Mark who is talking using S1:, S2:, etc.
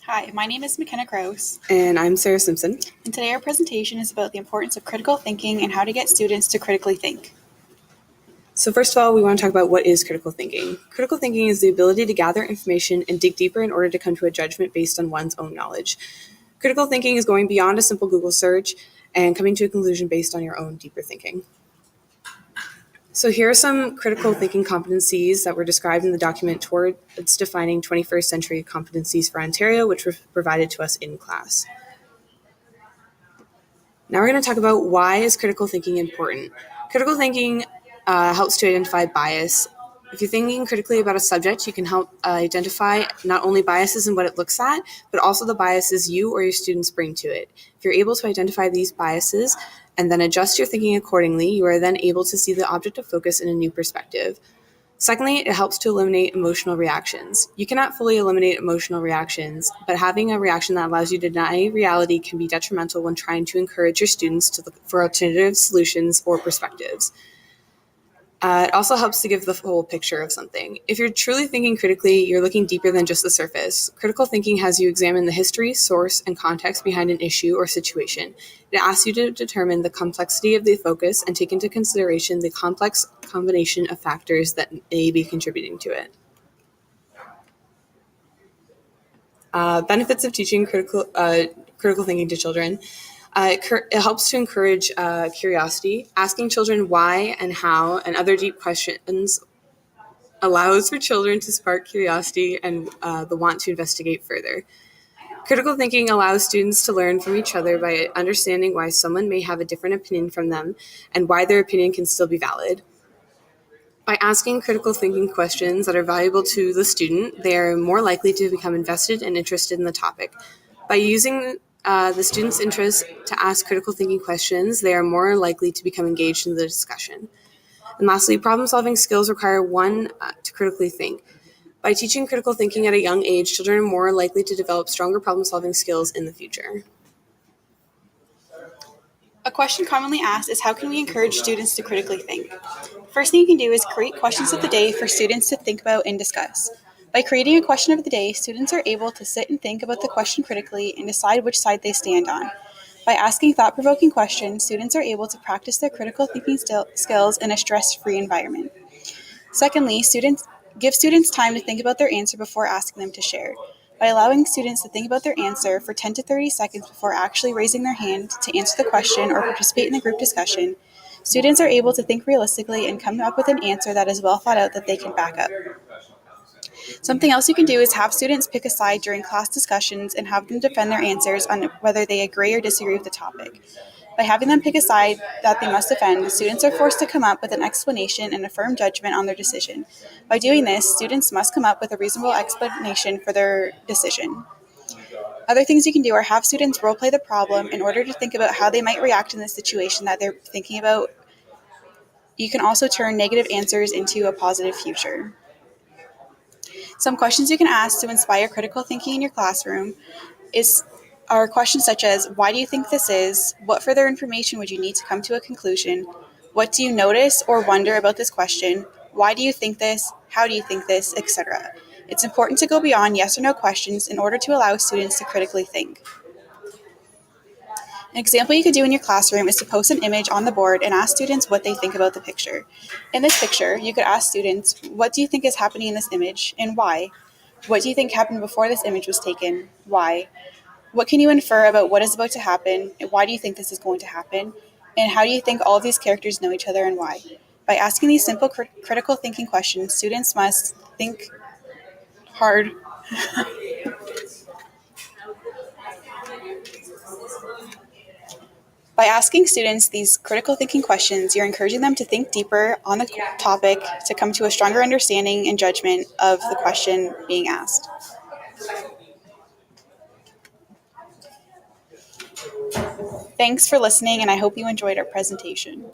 S1: Hi, my name is McKenna Krasue,
S2: And I'm Sarah Simpson.
S1: and today our presentation is about the importance of critical thinking and how to get students to critically think.
S2: So first of all, we want to talk about what is critical thinking. Critical thinking is the ability to gather information and dig deeper in order to come to a judgment based on one's own knowledge. Critical thinking is going beyond a simple Google search and coming to a conclusion based on your own deeper thinking. So here are some critical thinking competencies that were described in the document towards defining 21st century competencies for Ontario, which were provided to us in class. Now we're going to talk about why is critical thinking important. Critical thinking helps to identify bias. If you're thinking critically about a subject, you can help identify not only biases in what it looks at, but also the biases you or your students bring to it. If you're able to identify these biases and then adjust your thinking accordingly, you are then able to see the object of focus in a new perspective. Secondly, it helps to eliminate emotional reactions. You cannot fully eliminate emotional reactions, but having a reaction that allows you to deny reality can be detrimental when trying to encourage your students to look for alternative solutions or perspectives. It also helps to give the whole picture of something. If you're truly thinking critically, you're looking deeper than just the surface. Critical thinking has you examine the history, source, and context behind an issue or situation. It asks you to determine the complexity of the focus and take into consideration the complex combination of factors that may be contributing to it. Benefits of teaching critical thinking to children. It helps to encourage curiosity. Asking children why and how and other deep questions allows for children to spark curiosity and the want to investigate further. Critical thinking allows students to learn from each other by understanding why someone may have a different opinion from them and why their opinion can still be valid. By asking critical thinking questions that are valuable to the student, they are more likely to become invested and interested in the topic. By using the student's interest to ask critical thinking questions, they are more likely to become engaged in the discussion. And lastly, problem-solving skills require one to critically think. By teaching critical thinking at a young age, children are more likely to develop stronger problem-solving skills in the future.
S1: A question commonly asked is how can we encourage students to critically think? First thing you can do is create questions of the day for students to think about and discuss. By creating a question of the day, students are able to sit and think about the question critically and decide which side they stand on. By asking thought-provoking questions, students are able to practice their critical thinking skills in a stress-free environment. Secondly, give students time to think about their answer before asking them to share. By allowing students to think about their answer for 10 to 30 seconds before actually raising their hand to answer the question or participate in the group discussion, students are able to think realistically and come up with an answer that is well thought out that they can back up. Something else you can do is have students pick a side during class discussions and have them defend their answers on whether they agree or disagree with the topic. By having them pick a side that they must defend, students are forced to come up with an explanation and a firm judgment on their decision. By doing this, students must come up with a reasonable explanation for their decision. Other things you can do are have students role play the problem in order to think about how they might react in the situation that they're thinking about. You can also turn negative answers into a positive future. Some questions you can ask to inspire critical thinking in your classroom are questions such as, why do you think this is? What further information would you need to come to a conclusion? What do you notice or wonder about this question? Why do you think this? How do you think this? Etc. It's important to go beyond yes or no questions in order to allow students to critically think. An example you could do in your classroom is to post an image on the board and ask students what they think about the picture. In this picture, you could ask students, what do you think is happening in this image and why? What do you think happened before this image was taken? Why? What can you infer about what is about to happen, and why do you think this is going to happen? And how do you think all of these characters know each other and why? By asking these simple critical thinking questions, students must think hard. By asking students these critical thinking questions, you're encouraging them to think deeper on the topic to come to a stronger understanding and judgment of the question being asked. Thanks for listening, and I hope you enjoyed our presentation.